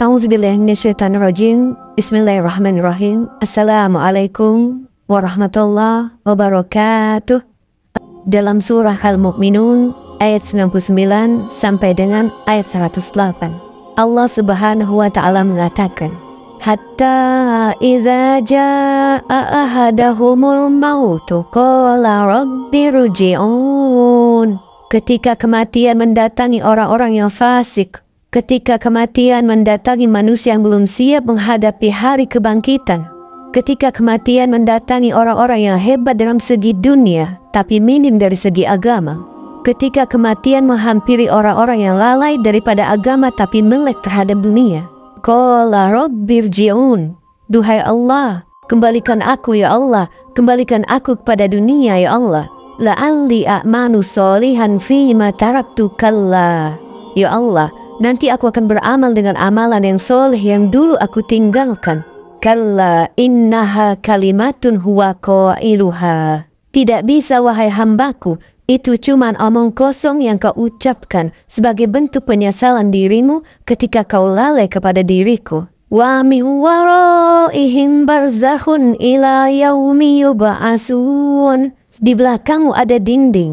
Auzubillahiminasyaitonirrajim. Bismillahirrahmanirrahim. Assalamualaikum warahmatullahi wabarakatuh. Dalam surah Al-Mu'minun ayat 99 sampai dengan ayat 108, Allah Subhanahu wa ta'ala mengatakan, Hatta idza jaa ahadahumul mautu qala rabbi rji'un. Ketika kematian mendatangi orang-orang yang fasik, ketika kematian mendatangi manusia yang belum siap menghadapi hari kebangkitan, ketika kematian mendatangi orang-orang yang hebat dalam segi dunia tapi minim dari segi agama, ketika kematian menghampiri orang-orang yang lalai daripada agama tapi melek terhadap dunia, qala rabbirji'un. Duhai Allah, kembalikan aku ya Allah, kembalikan aku kepada dunia ya Allah. La'alli a'manu solihan fima taraktu kalla. Ya Allah, nanti aku akan beramal dengan amalan yang soleh yang dulu aku tinggalkan. Kalla innaha kalimatun huwa qailuha. Tidak bisa wahai hambaku, itu cuman omong kosong yang kau ucapkan sebagai bentuk penyesalan dirimu ketika kau lalai kepada diriku. Wa min waraihim barzakhun ila yaumi yub'atsun. Di belakangmu ada dinding,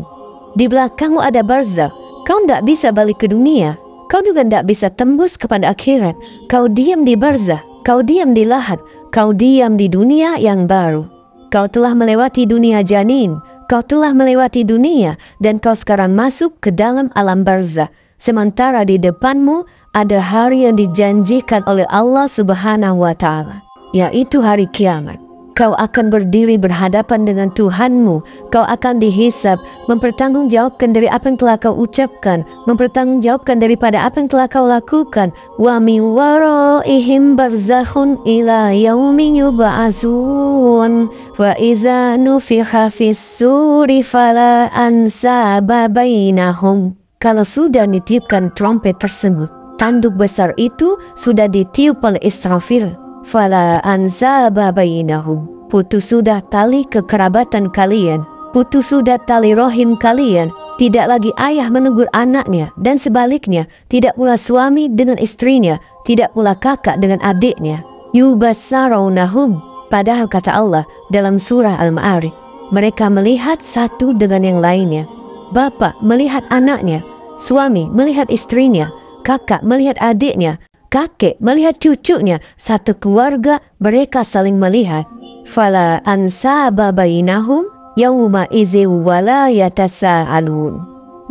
di belakangmu ada barzakh. Kau tidak bisa balik ke dunia, kau juga tidak bisa tembus kepada akhirat. Kau diam di barzakh, kau diam di lahat, kau diam di dunia yang baru. Kau telah melewati dunia janin, kau telah melewati dunia, dan kau sekarang masuk ke dalam alam barzakh. Sementara di depanmu ada hari yang dijanjikan oleh Allah Subhanahu wa ta'ala, yaitu hari kiamat. Kau akan berdiri berhadapan dengan Tuhanmu. Kau akan dihisab, mempertanggungjawabkan dari apa yang telah kau ucapkan, mempertanggungjawabkan daripada apa yang telah kau lakukan. Wa min waraihim barzakhun ila yaumi yub'atsun. Wa iza nufikha fis suri fala ansaba bainahum. Kalau sudah ditiupkan trompet tersebut, tanduk besar itu sudah ditiup oleh Israfil. Fala ansaba bainahum. Putus sudah tali kekerabatan kalian, putus sudah tali rohim kalian. Tidak lagi ayah menegur anaknya, dan sebaliknya, tidak pula suami dengan istrinya, tidak pula kakak dengan adiknya. Yubassaronahum. Padahal kata Allah dalam surah Al-Ma'arij, mereka melihat satu dengan yang lainnya. Bapak melihat anaknya, suami melihat istrinya, kakak melihat adiknya, kakek melihat cucunya, satu keluarga mereka saling melihat. Fala ansaba bainahum yauma idzi wala yatasaalun.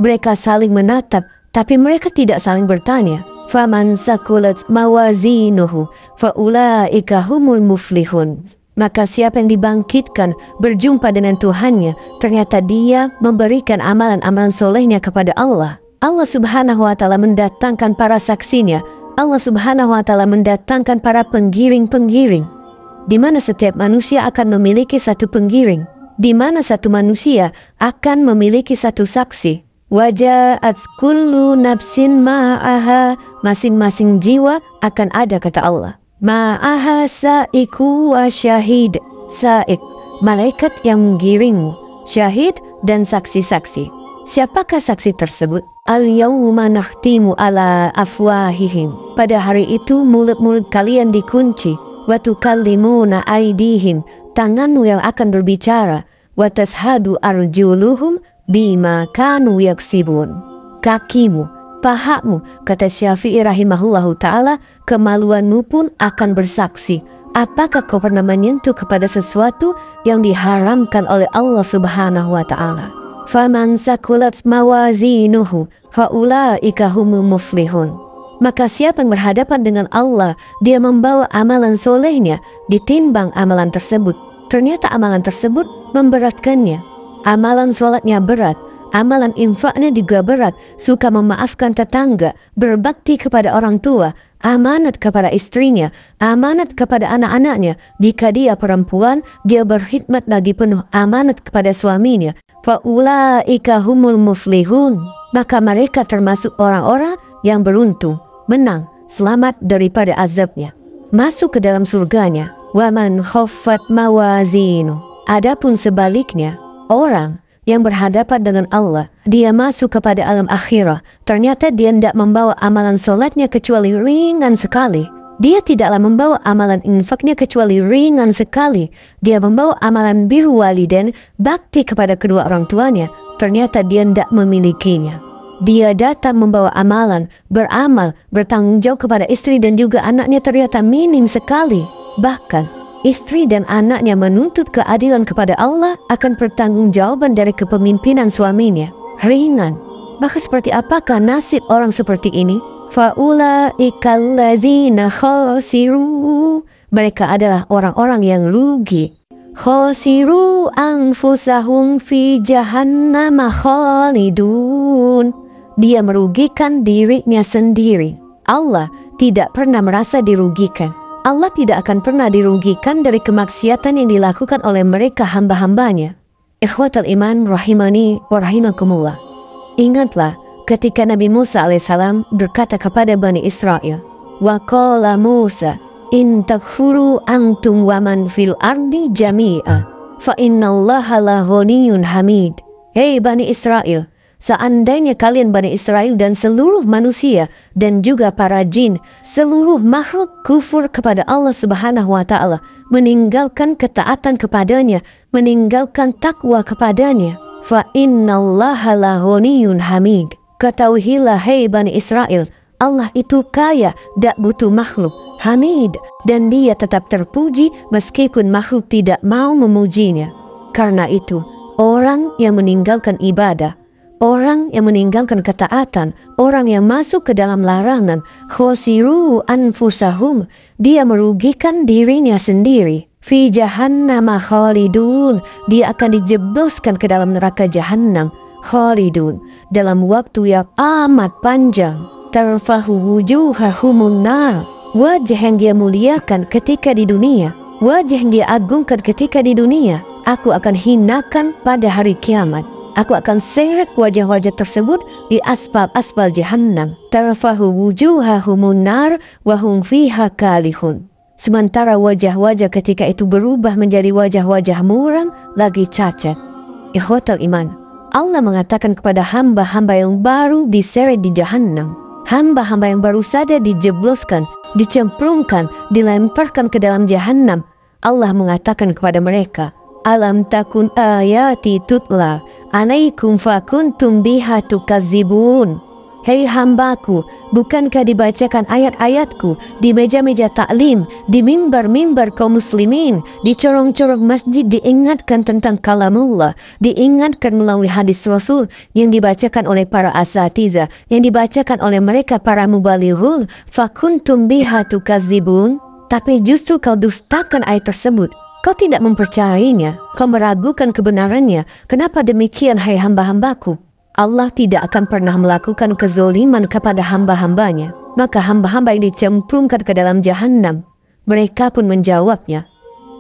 Mereka saling menatap, tapi mereka tidak saling bertanya. Faman sakulat mawazinuhu faulaika humul muflihun. Maka siapa yang dibangkitkan berjumpa dengan Tuhannya, ternyata dia memberikan amalan-amalan solehnya kepada Allah. Allah Subhanahu wa ta'ala mendatangkan para saksinya. Allah Subhanahu wa ta'ala mendatangkan para penggiring-penggiring, di mana setiap manusia akan memiliki satu penggiring, di mana satu manusia akan memiliki satu saksi. Waja'at kullu nafsin ma'aha. Masing-masing jiwa akan ada, kata Allah. Ma'aha sa'iku wa syahid. Sa'ik, malaikat yang menggiringmu, syahid dan saksi-saksi. Siapakah saksi tersebut? Al-yawma nakhtimu ala afwahihim. Pada hari itu mulut-mulut kalian dikunci. Wa tukallimuna aydihim. Tanganmu yang akan berbicara. Wa tashhadu arjuluhum bima kanu yaksibun. Kakimu, pahamu, kata Syafi'i rahimahullahu ta'ala, kemaluanmu pun akan bersaksi. Apakah kau pernah menyentuh kepada sesuatu yang diharamkan oleh Allah Subhanahu wa ta'ala? Faman sakulat mawazinuhu faulaika humul muflihun. Maka siapa yang berhadapan dengan Allah, dia membawa amalan solehnya, ditimbang amalan tersebut. Ternyata amalan tersebut memberatkannya. Amalan sholatnya berat, amalan infaknya juga berat, suka memaafkan tetangga, berbakti kepada orang tua, amanat kepada istrinya, amanat kepada anak-anaknya. Jika dia perempuan, dia berkhidmat lagi penuh amanat kepada suaminya. Faulaika humul muflihun. Maka mereka termasuk orang-orang yang beruntung, menang, selamat daripada azabnya, masuk ke dalam surganya. Waman khaffat mawazinu. Adapun sebaliknya, orang yang berhadapan dengan Allah. Dia masuk kepada alam akhirah. Ternyata dia tidak membawa amalan solatnya kecuali ringan sekali. Dia tidaklah membawa amalan infaknya kecuali ringan sekali. Dia membawa amalan birru walidain, bakti kepada kedua orang tuanya. Ternyata dia tidak memilikinya. Dia datang membawa amalan, beramal, bertanggung jawab kepada istri dan juga anaknya ternyata minim sekali. Bahkan, istri dan anaknya menuntut keadilan kepada Allah akan pertanggungjawaban dari kepemimpinan suaminya. Ringan. Maka seperti apakah nasib orang seperti ini? Faulaikal ladzina khasiru. Mereka adalah orang-orang yang rugi. Khasiru anfusahum fi jahannam khalidun. Dia merugikan dirinya sendiri. Allah tidak pernah merasa dirugikan. Allah tidak akan pernah dirugikan dari kemaksiatan yang dilakukan oleh mereka hamba-hambanya. Ikhwatal iman rahimani wa rahimakumullah. Ingatlah ketika Nabi Musa alaihissalam berkata kepada Bani Israel, wa qala Musa in takfuru antum wa man fil ardi jami'a fa innallaha la ghaniyyun hamid. Hei Bani Israel, seandainya kalian Bani Israel dan seluruh manusia dan juga para jin, seluruh makhluk kufur kepada Allah Subhanahu wa Ta'ala, meninggalkan ketaatan kepadanya, meninggalkan takwa kepadanya, fa innallaha la ghaniyyun hamid. Ketahuilah hei Bani Israel, Allah itu kaya, tak butuh makhluk, hamid, dan dia tetap terpuji meskipun makhluk tidak mau memujinya. Karena itu, orang yang meninggalkan ibadah, orang yang meninggalkan ketaatan, orang yang masuk ke dalam larangan, khosiru anfusahum, dia merugikan dirinya sendiri. Fi jahannam khalidun, dia akan dijebloskan ke dalam neraka jahannam. Khalidun, dalam waktu yang amat panjang. Tarfahu wujuhahumun nar, wajah yang dia muliakan ketika di dunia, wajah yang dia agungkan ketika di dunia, aku akan hinakan pada hari kiamat. Aku akan seret wajah-wajah tersebut di aspal-aspal jahannam. Tarfahu wujuhahumun nar wa hum fiha kalihun. Sementara wajah-wajah ketika itu berubah menjadi wajah-wajah muram lagi cacat. Ikhwatal iman, Allah mengatakan kepada hamba-hamba yang baru diseret di jahannam, hamba-hamba yang baru saja dijebloskan, dicemplungkan, dilemparkan ke dalam jahannam. Allah mengatakan kepada mereka, alam takun ayati tutla alaikum fakuntum biha tukazibun. Hei hambaku, bukankah dibacakan ayat-ayatku di meja-meja taklim, di mimbar-mimbar kaum muslimin, di corong-corong masjid diingatkan tentang kalamullah, diingatkan melalui hadis Rasul yang dibacakan oleh para asatiza, yang dibacakan oleh mereka para mubalighun, fakuntum biha tukazibun. Tapi justru kau dustakan ayat tersebut. Kau tidak mempercayainya, kau meragukan kebenarannya. Kenapa demikian hai hamba-hambaku? Allah tidak akan pernah melakukan kezoliman kepada hamba-hambanya. Maka hamba-hamba yang dicemplungkan ke dalam jahannam, mereka pun menjawabnya,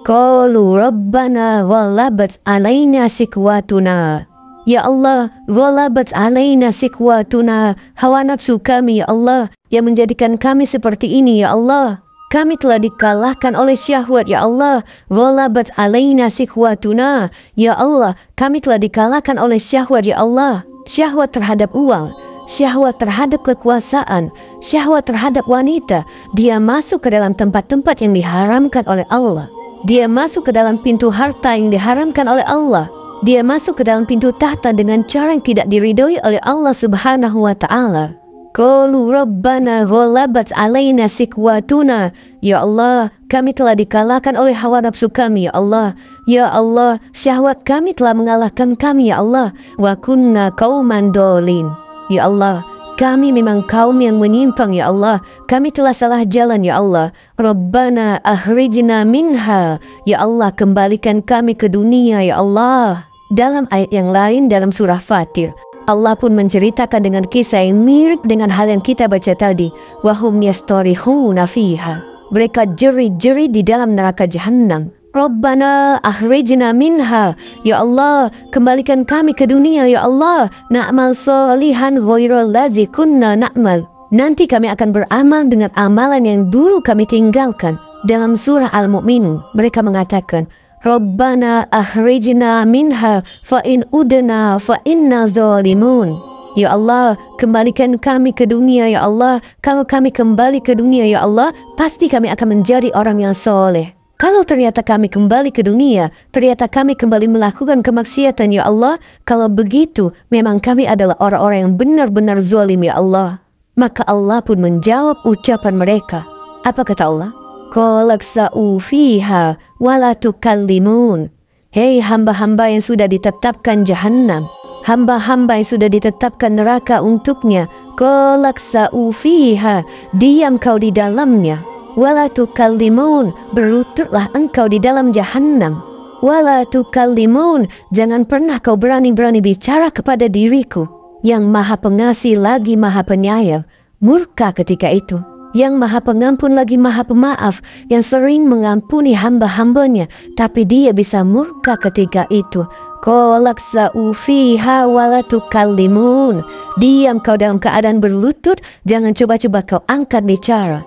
qalu rabbana ghalabat alaina sikwatuna. Ya Allah, ghalabat alaina sikwatuna, hawa nafsu kami ya Allah yang menjadikan kami seperti ini ya Allah. Kami telah dikalahkan oleh syahwat ya Allah. Ghalabat alaina sikwatuna. Ya Allah, kami telah dikalahkan oleh syahwat ya Allah. Syahwat terhadap uang, syahwat terhadap kekuasaan, syahwat terhadap wanita. Dia masuk ke dalam tempat-tempat yang diharamkan oleh Allah. Dia masuk ke dalam pintu harta yang diharamkan oleh Allah. Dia masuk ke dalam pintu tahta dengan cara yang tidak diridhoi oleh Allah Subhanahu wa Ta'ala. Qalu rabbana ghalabat alaina sikwatuna. Ya Allah, kami telah dikalahkan oleh hawa nafsu kami ya Allah. Ya Allah, syahwat kami telah mengalahkan kami ya Allah. Wa kunna qauman dolin. Ya Allah, kami memang kaum yang menyimpang ya Allah. Kami telah salah jalan ya Allah. Rabbana akhrijna minha. Ya Allah, kembalikan kami ke dunia ya Allah. Dalam ayat yang lain dalam surah Fatir, Allah pun menceritakan dengan kisah yang mirip dengan hal yang kita baca tadi. Wahum yastarihuna fiha. Mereka jerit-jerit di dalam neraka jahannam. Rabbana akhrijna minha. Ya Allah, kembalikan kami ke dunia ya Allah. Na'mal solihan ghairal ladzi kunna na'mal. Nanti kami akan beramal dengan amalan yang dulu kami tinggalkan. Dalam surah Al-Mu'minun, mereka mengatakan, Rabbana akhrijna minha fa in udna fa inna zalimun. Ya Allah, kembalikan kami ke dunia ya Allah. Kalau kami kembali ke dunia ya Allah, pasti kami akan menjadi orang yang soleh. Kalau ternyata kami kembali ke dunia, ternyata kami kembali melakukan kemaksiatan ya Allah, kalau begitu memang kami adalah orang-orang yang benar-benar zalim ya Allah. Maka Allah pun menjawab ucapan mereka. Apa kata Allah? Qalaksa'u fiha wala tukallimun. Hei hamba-hamba yang sudah ditetapkan jahannam, hamba-hamba yang sudah ditetapkan neraka untuknya, qalaksa'u fiha, diam kau di dalamnya. Wala tukallimun, berlututlah engkau di dalam jahannam. Wala tukallimun, jangan pernah kau berani-berani bicara kepada diriku. Yang maha pengasih lagi maha penyayang, murka ketika itu. Yang maha pengampun lagi maha pemaaf, yang sering mengampuni hamba-hambanya, tapi dia bisa murka ketika itu. Qalaksa'u fiha wala tukallimun, diam kau dalam keadaan berlutut, jangan coba-coba kau angkat bicara.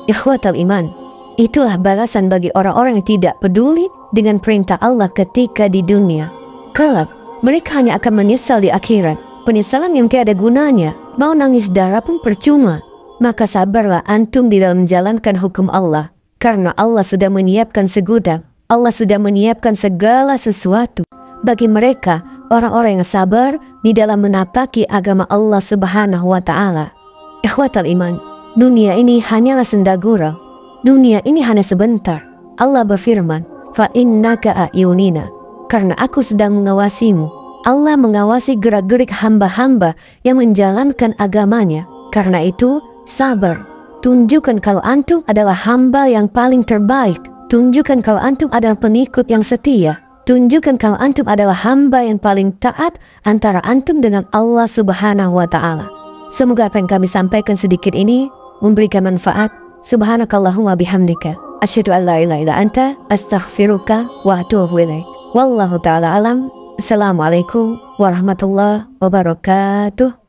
Ikhwatal iman, itulah balasan bagi orang-orang yang tidak peduli dengan perintah Allah ketika di dunia. Kelak, mereka hanya akan menyesal di akhirat. Penyesalan yang tiada gunanya, mau nangis darah pun percuma. Maka sabarlah antum di dalam menjalankan hukum Allah. Karena Allah sudah menyiapkan segudang. Allah sudah menyiapkan segala sesuatu bagi mereka, orang-orang yang sabar di dalam menapaki agama Allah Subhanahu wa Ta'ala. Ikhwatal iman, dunia ini hanyalah sendagura. Dunia ini hanya sebentar. Allah berfirman, fa innaka a'yunina, karena aku sedang mengawasimu. Allah mengawasi gerak-gerik hamba-hamba yang menjalankan agamanya. Karena itu, sabar. Tunjukkan kalau antum adalah hamba yang paling terbaik. Tunjukkan kalau antum adalah pengikut yang setia. Tunjukkan kalau antum adalah hamba yang paling taat antara antum dengan Allah Subhanahu wa Ta'ala. Semoga apa yang kami sampaikan sedikit ini memberikan manfaat. Subhanakallahumma bihamdika, asyhadu an la ilaha illa anta, astaghfiruka wa atubu ilaik. Wallahu ta'ala alam. Assalamualaikum warahmatullahi wabarakatuh.